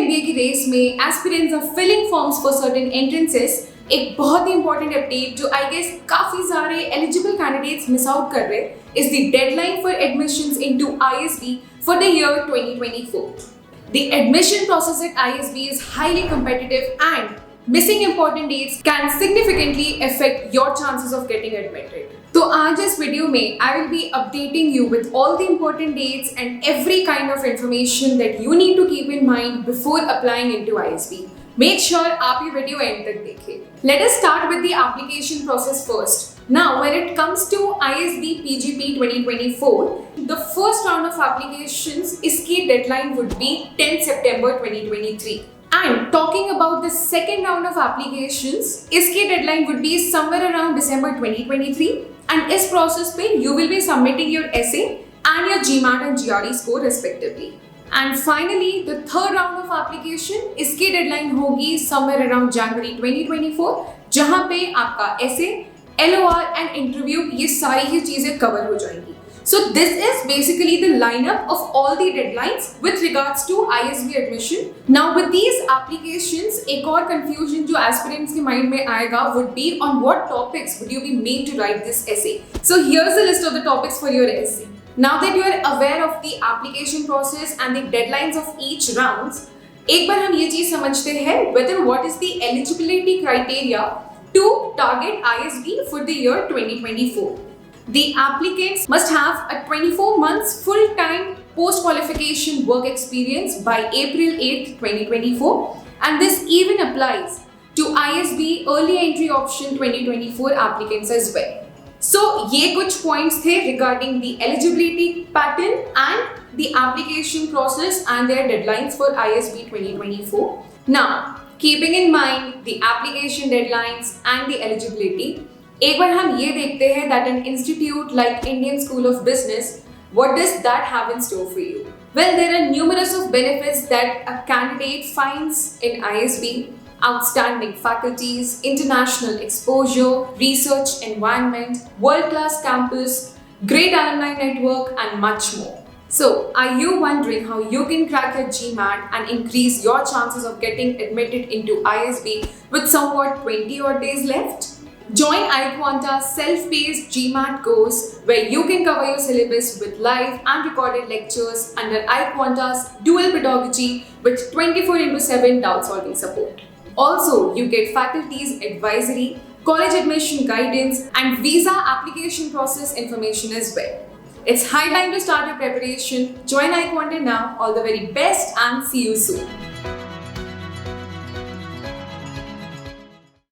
MBA की race में aspirants are filling forms for certain entrances, एक बहुत ही इंपॉर्टेंट अपडेट जो आई गेस काफी सारे एलिजिबल कैंडिडेट्स मिस आउट कर रहे is the deadline for admissions into ISB for the year 2024. The admission process at ISB is highly competitive and missing important dates can significantly affect your chances of getting admitted. तो आज इस video में I will be updating you with all the important dates and every kind of information that you need to keep in mind before applying into ISB. Make sure आप ये video end तक देखें. Let us start with the application process first. Now, when it comes to ISB PGP 2024, the first round of applications, इसकी deadline would be 10 September 2023. And talking about the second round of applications, इसकी deadline would be somewhere around December 2023. And इस process पे you will be submitting your essay and your GMAT and GRE score respectively. And finally, the third round of application, इसकी deadline होगी somewhere around January 2024, जहाँ पे आपका essay, LOR and interview ये सारी ही चीजें cover हो जाएंगी. So this is basically the lineup of all the deadlines with regards to ISB admission. Now with these applications, एक और confusion जो aspirants के mind में आएगा would be on what topics would you be made to write this essay. So here's the list of the topics for your essay. Now that you are aware of the application process and the deadlines of each rounds, एक बार हम ये चीज समझते हैं whether what is the eligibility criteria to target ISB for the year 2024. The applicants must have a 24 months full-time post-qualification work experience by April 8, 2024, and this even applies to ISB early entry option 2024 applicants as well. So, ये कुछ points थे regarding the eligibility pattern and the application process and their deadlines for ISB 2024. Now, keeping in mind the application deadlines and the eligibility, एक बार हम ये देखते हैं that an institute like Indian School of Business, what does that have in store for you? Well, there are numerous of benefits that a candidate finds in ISB: outstanding faculties, international exposure, research environment, world-class campus, great alumni network, and much more. So, are you wondering how you can crack your GMAT and increase your chances of getting admitted into ISB with somewhat 20 odd days left? Join iQuanta's self-paced GMAT course where you can cover your syllabus with live and recorded lectures under iQuanta's dual pedagogy with 24/7 doubt solving support. Also, you get faculty's advisory, college admission guidance, and visa application process information as well. It's high time to start your preparation. Join iQuanta now. All the very best and see you soon.